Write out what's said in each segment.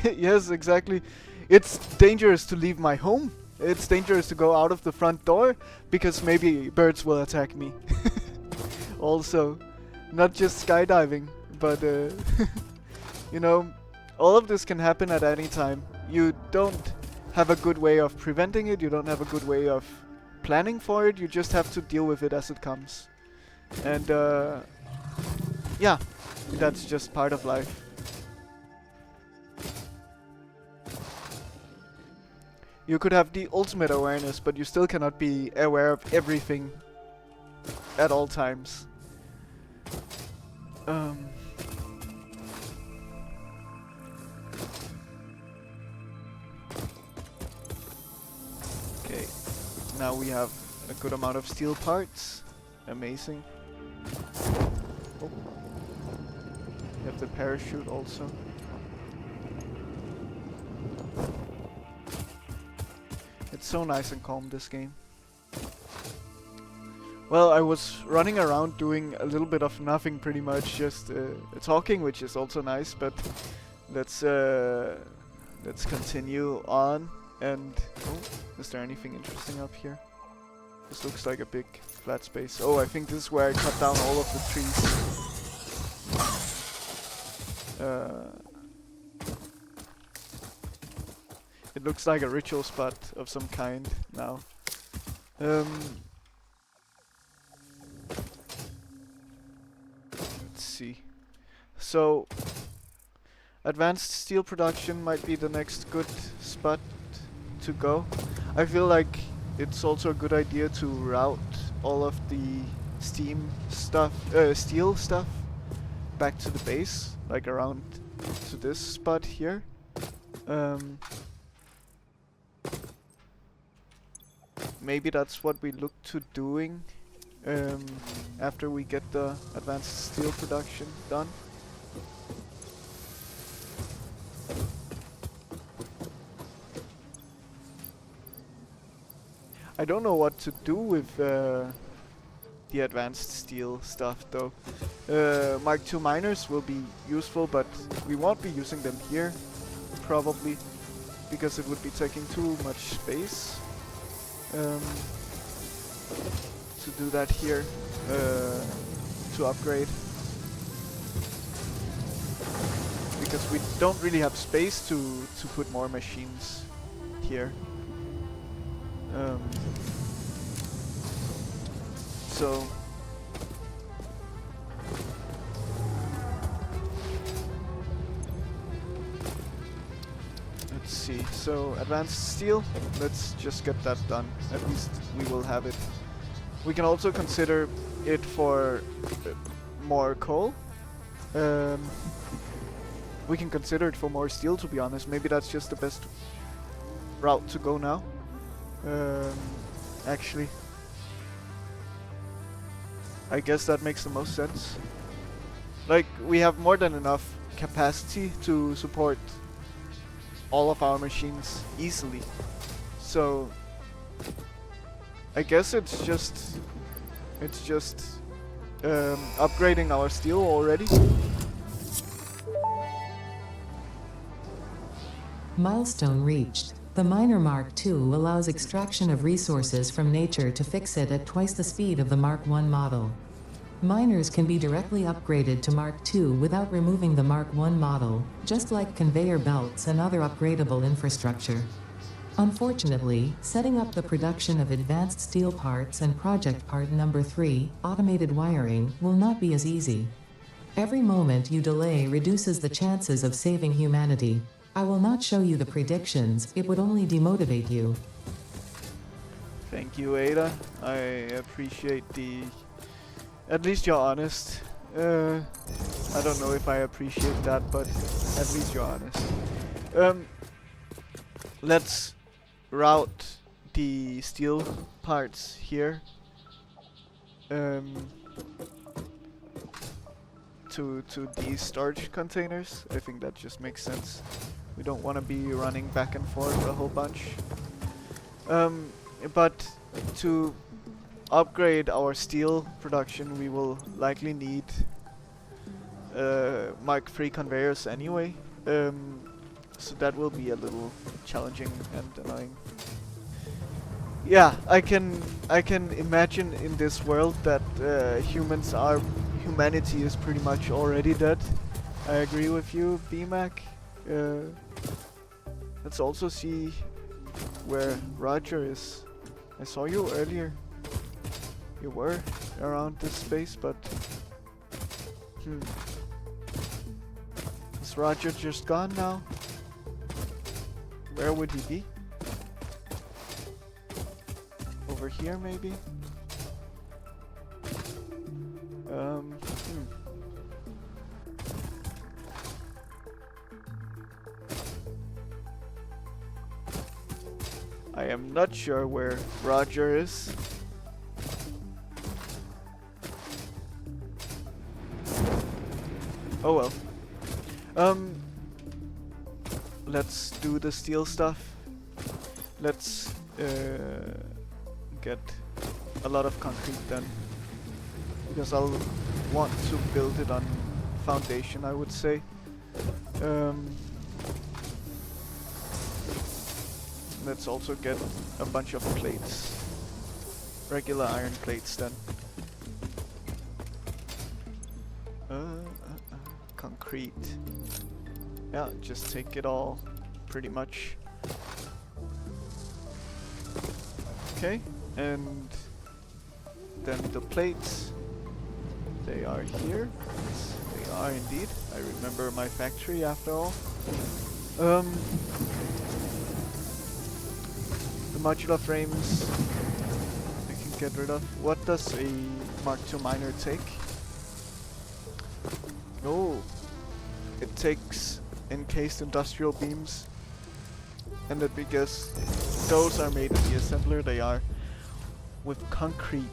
Yes, exactly. It's dangerous to leave my home. It's dangerous to go out of the front door because maybe birds will attack me. Also, not just skydiving, but you know, all of this can happen at any time. You don't have a good way of preventing it. You don't have a good way of planning for it. You just have to deal with it as it comes. And yeah, that's just part of life. You could have the ultimate awareness, but you still cannot be aware of everything at all times. Okay, now we have a good amount of steel parts. Amazing. Oh. You have the parachute also. It's so nice and calm, this game. Well, I was running around doing a little bit of nothing, pretty much, just talking, which is also nice, but let's continue on. And oh, is there anything interesting up here? This looks like a big flat space. Oh, I think this is where I cut down all of the trees. It looks like a ritual spot of some kind now. Let's see. So, advanced steel production might be the next good spot to go. I feel like it's also a good idea to route all of the steel stuff back to the base, like around to this spot here. Maybe that's what we look to doing after we get the advanced steel production done. I don't know what to do with the advanced steel stuff though. Mark II miners will be useful, but we won't be using them here, probably, because it would be taking too much space to do that here, to upgrade. Because we don't really have space to put more machines here. So let's see. So advanced steel, let's just get that done. At least we will have it. We can also consider it for more coal. We can consider it for more steel, to be honest. Maybe that's just the best route to go now. Actually, I guess that makes the most sense. Like, we have more than enough capacity to support all of our machines easily. So I guess it's just upgrading our steel already. Milestone reached. The Miner Mark II allows extraction of resources from nature to fix it at twice the speed of the Mark I model. Miners can be directly upgraded to Mark II without removing the Mark I model, just like conveyor belts and other upgradable infrastructure. Unfortunately, setting up the production of advanced steel parts and project part number 3, automated wiring, will not be as easy. Every moment you delay reduces the chances of saving humanity. I will not show you the predictions, it would only demotivate you. Thank you, Ada. I appreciate at least you're honest. I don't know if I appreciate that, but at least you're honest. Let's route the steel parts here to these storage containers. I think that just makes sense. We don't want to be running back and forth a whole bunch. But to upgrade our steel production, we will likely need Mark III conveyors anyway. So that will be a little challenging and annoying. Yeah, I can imagine in this world that humanity is pretty much already dead. I agree with you, BMAC. Let's also see where Roger is. I saw you earlier. You were around this space, but is Roger just gone now? Where would he be? Over here, maybe? I am not sure where Roger is. Oh well. Let's do the steel stuff. Let's get a lot of concrete then, because I'll want to build it on foundation, I would say. Let's also get a bunch of plates, regular iron plates then. Concrete. Yeah, just take it all, pretty much. Okay, and then the plates, they are here. Yes, they are indeed. I remember my factory after all. The modular frames I can get rid of. What does a Mark II miner take? Oh, it takes encased industrial beams. And that because those are made in the assembler, they are with concrete.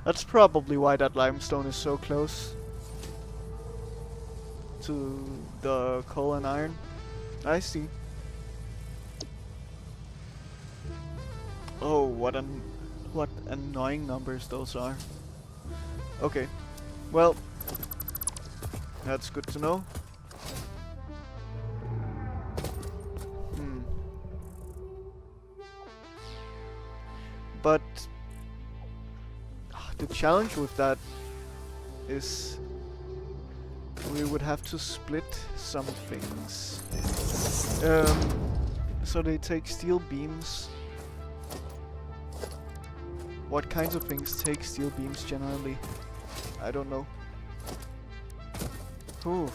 That's probably why that limestone is so close to the coal and iron. I see. Oh, what annoying numbers those are. Okay. Well, that's good to know. But the challenge with that is we would have to split some things. So they take steel beams. What kinds of things take steel beams generally? I don't know. Ooh.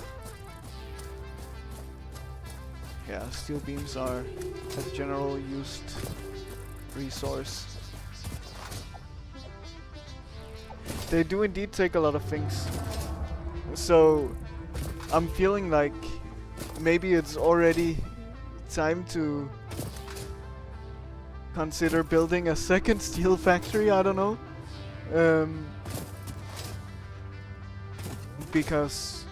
Yeah, steel beams are a general used resource. They do indeed take a lot of things. So I'm feeling like maybe it's already time to consider building a second steel factory, I don't know. Because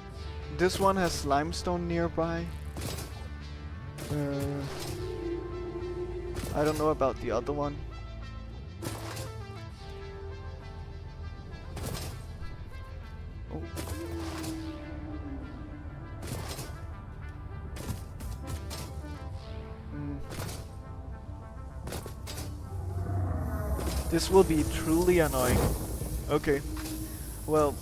this one has limestone nearby. I don't know about the other one. Oh. This will be truly annoying. Okay. Well.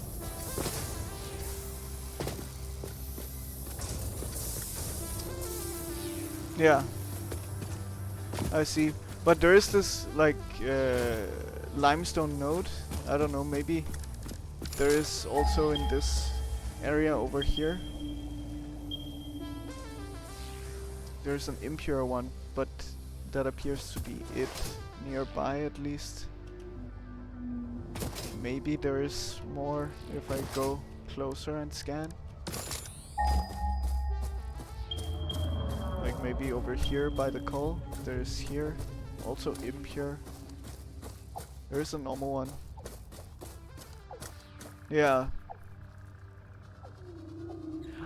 Yeah. I see. But there is this, like, limestone node. I don't know, maybe there is also in this area over here. There's an impure one, but that appears to be it. Nearby, at least. Maybe there is more if I go closer and scan. Like maybe over here by the coal. There's here. Also impure. There's a normal one. Yeah.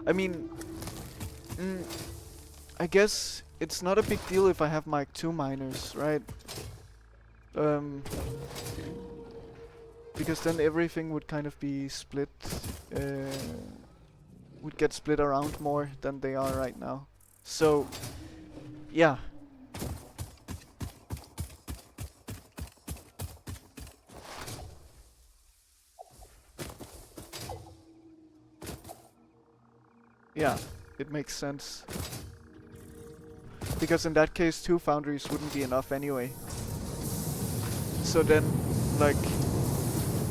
I mean, I guess it's not a big deal if I have Mark II miners, right? because then everything would kind of be split, would get split around more than they are right now. So, yeah. Yeah, it makes sense. Because in that case, 2 foundries wouldn't be enough anyway. So then, like,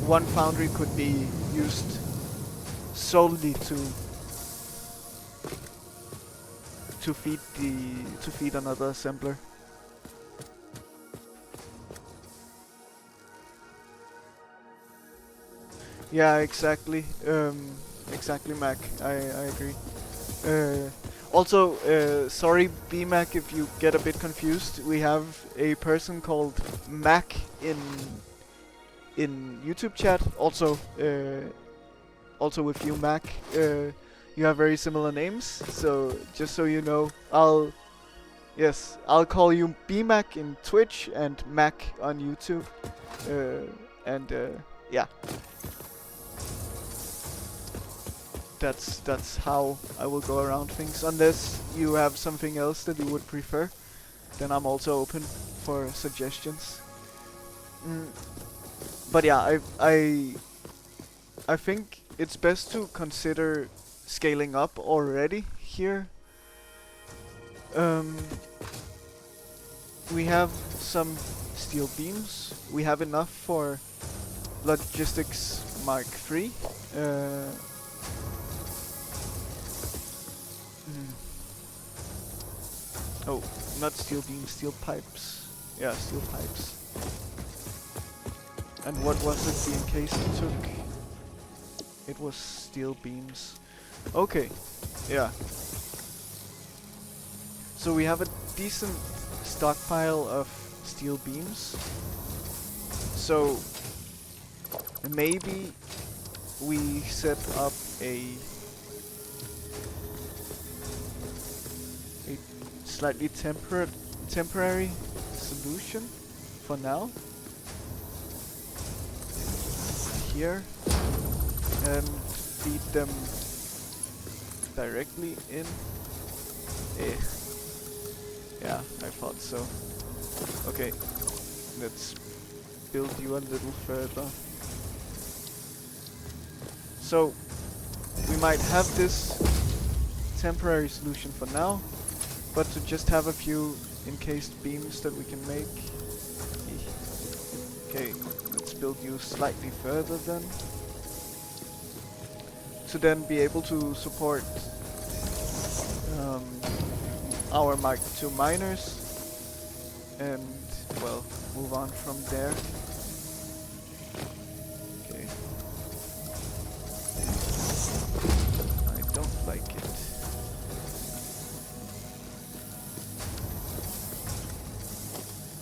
1 foundry could be used solely to feed another assembler. Yeah, exactly. Exactly, Mac. I agree. Also, sorry, BMac, if you get a bit confused. We have a person called Mac in YouTube chat. Also, also with you, Mac. You have very similar names. So just so you know, I'll call you BMac in Twitch and Mac on YouTube. Yeah. That's how I will go around things. Unless you have something else that you would prefer, then I'm also open for suggestions. But yeah, I think it's best to consider scaling up already here. We have some steel beams. We have enough for Logistics Mark III. Oh, not steel beams, steel pipes. Yeah, steel pipes. And what was it the encased took? It was steel beams. Okay, yeah. So we have a decent stockpile of steel beams. So maybe we set up a slightly temporary solution for now. Here, and feed them directly in. Yeah, I thought so. Okay, let's build you a little further. So we might have this temporary solution for now, but to just have a few encased beams that we can make. Okay, let's build you slightly further then. To then be able to support our Mark II miners and, well, move on from there. Okay. I don't like it.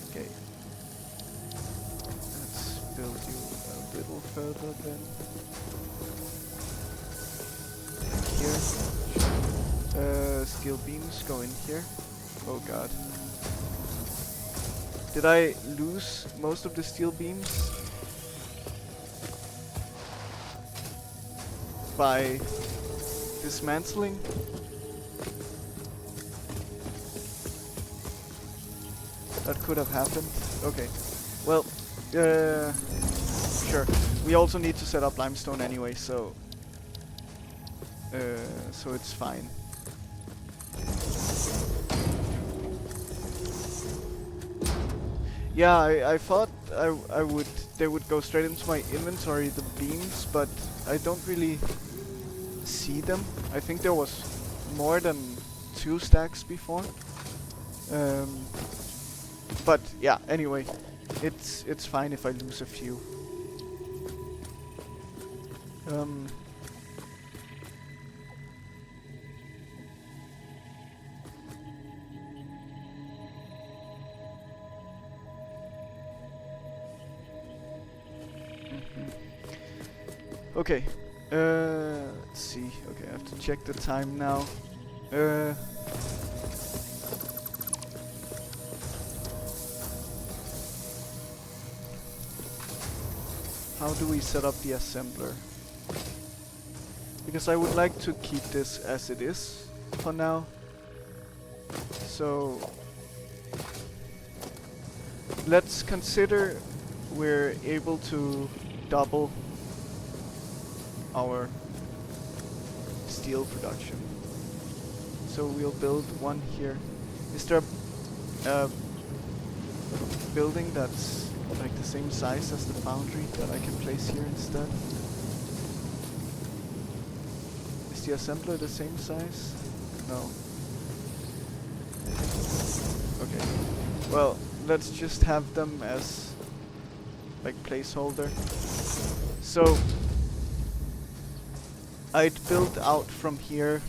Okay. Let's build you a little further then. Here. Steel beams go in here. Oh god. Did I lose most of the steel beams? By dismantling? That could have happened. Okay. Well, sure. We also need to set up limestone anyway, so it's fine. Yeah, I thought they would go straight into my inventory, the beams, but I don't really see them. I think there was more than 2 stacks before. But yeah, anyway, it's fine if I lose a few. Okay, let's see. Okay, I have to check the time now. how do we set up the assembler? Because I would like to keep this as it is for now. So let's consider we're able to double our steel production. So we'll build one here. Is there a building that's like the same size as the foundry that I can place here instead? Is the assembler the same size? No. Okay. Well, let's just have them as like placeholder. So I'd build out from here.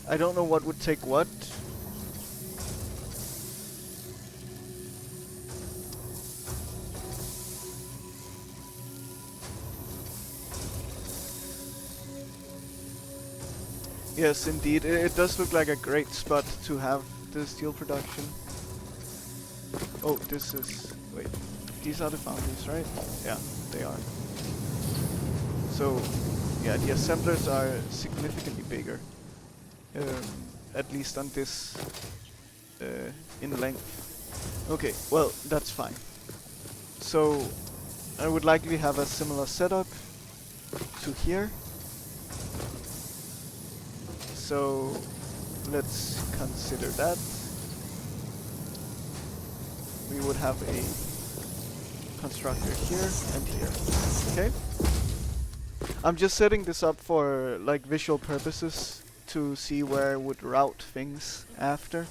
I don't know what would take what. Yes, indeed. It does look like a great spot to have the steel production. Oh, this is... wait. These are the foundries, right? Yeah, they are. So, yeah, the assemblers are significantly bigger. At least on this... in length. Okay, well, that's fine. So, I would likely have a similar setup to here. So let's consider that. We would have a constructor here and here. Okay? I'm just setting this up for like visual purposes to see where I would route things after.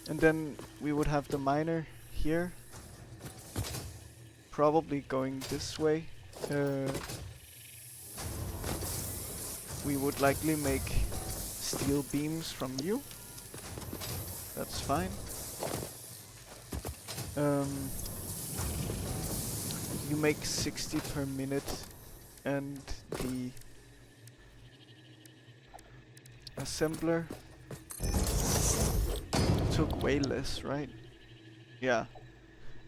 And then we would have the miner here. Probably going this way. We would likely make steel beams from you. That's fine. You make 60 per minute, and the assembler took way less, right? Yeah,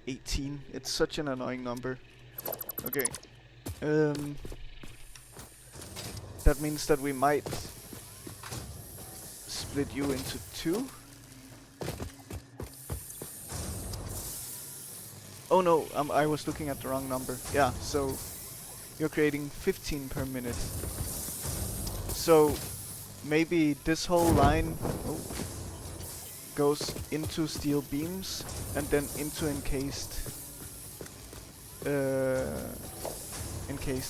18. It's such an annoying number. Okay. That means that we might split you into two. Oh no, I was looking at the wrong number. Yeah, so you're creating 15 per minute. So maybe this whole line goes into steel beams and then into encased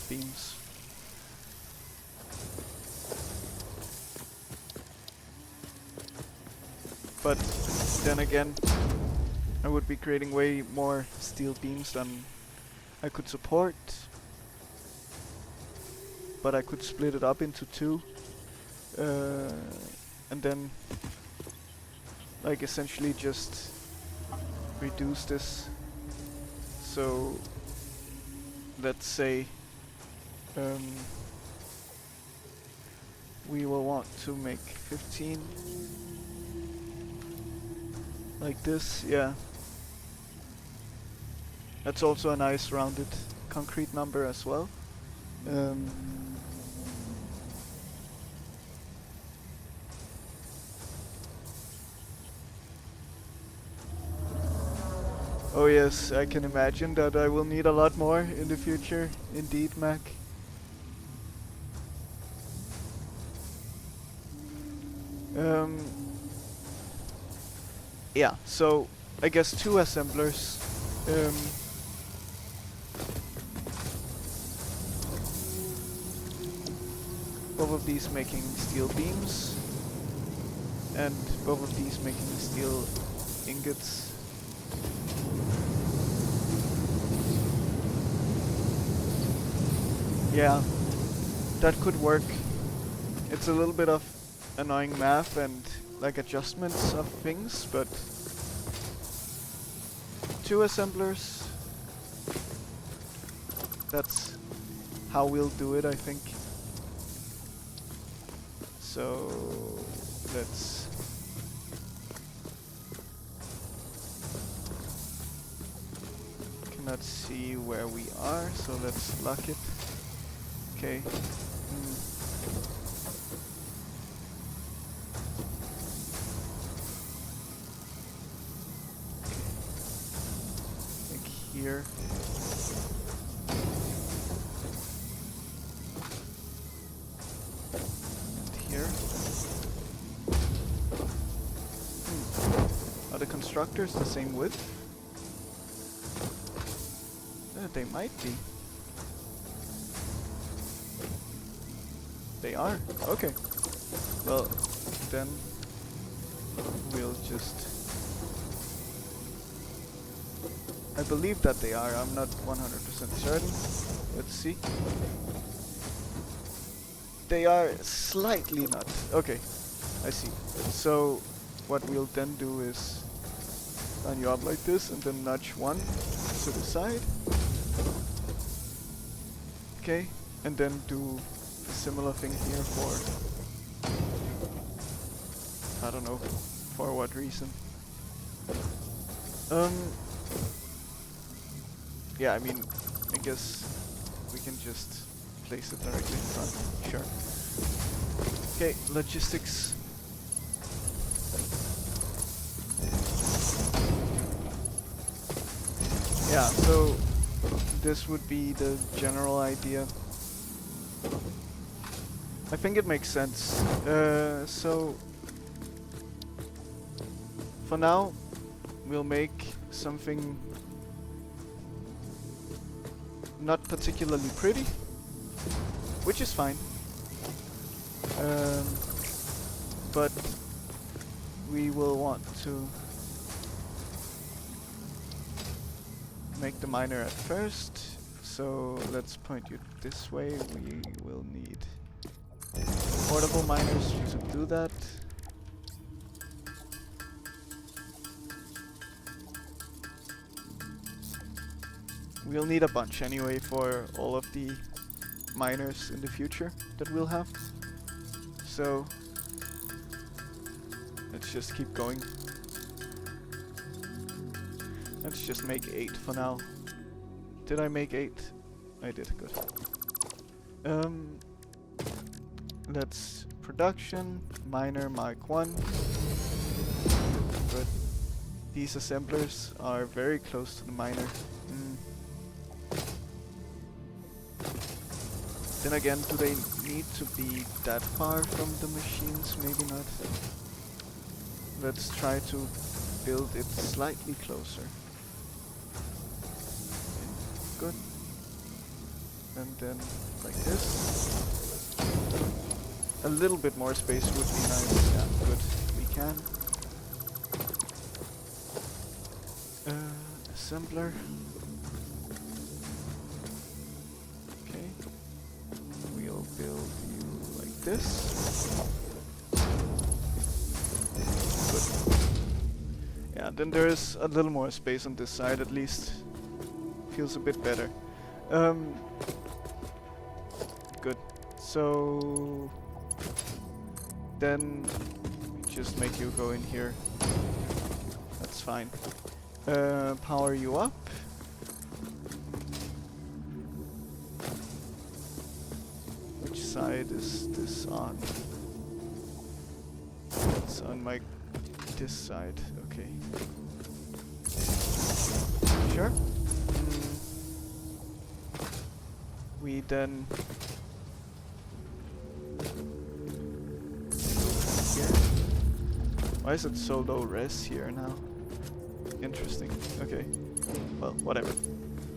beams. But then again, I would be creating way more steel beams than I could support. But I could split it up into two. And then like essentially just reduce this. So let's say we will want to make 15 like this. Yeah, that's also a nice rounded concrete number as well. Oh yes, I can imagine that I will need a lot more in the future. Indeed, Mac. Yeah, so I guess two assemblers. Both of these making steel beams, and both of these making steel ingots. Yeah, that could work. It's a little bit of annoying math and like adjustments of things, but two assemblers, that's how we'll do it, I think. So let's cannot see where we are, so let's lock it. Okay. Like here. And here. Are the constructors the same width? They might be. They are. Okay. Well, then we'll just... I believe that they are. I'm not 100% certain. Let's see. They are slightly not. Okay. I see. So what we'll then do is line you up like this and then nudge one to the side. Okay, and then do a similar thing here for, I don't know, for what reason. Yeah, I mean, I guess we can just place it directly in front. Sure. Okay, logistics. Yeah, so this would be the general idea. I think it makes sense. So for now, we'll make something not particularly pretty, which is fine. But we will want to make the miner at first, so let's point you this way. We will need portable miners to do that. We'll need a bunch anyway for all of the miners in the future that we'll have. So let's just keep going. Let's just make 8 for now. Did I make 8? I did, good. Let's production, miner Mark 1. Good. These assemblers are very close to the miner. Then again, do they need to be that far from the machines? Maybe not. Let's try to build it slightly closer. Good. And then like this. A little bit more space would be nice. Yeah, good. We can. Assembler. Okay. We'll build you like this. Good. Yeah, then there's a little more space on this side at least. Feels a bit better. Good. So then just make you go in here. That's fine. Power you up. Which side is this on? It's on my this side. Okay. Sure. We then here. Why is it so low res here now? Interesting. Okay. Well, whatever.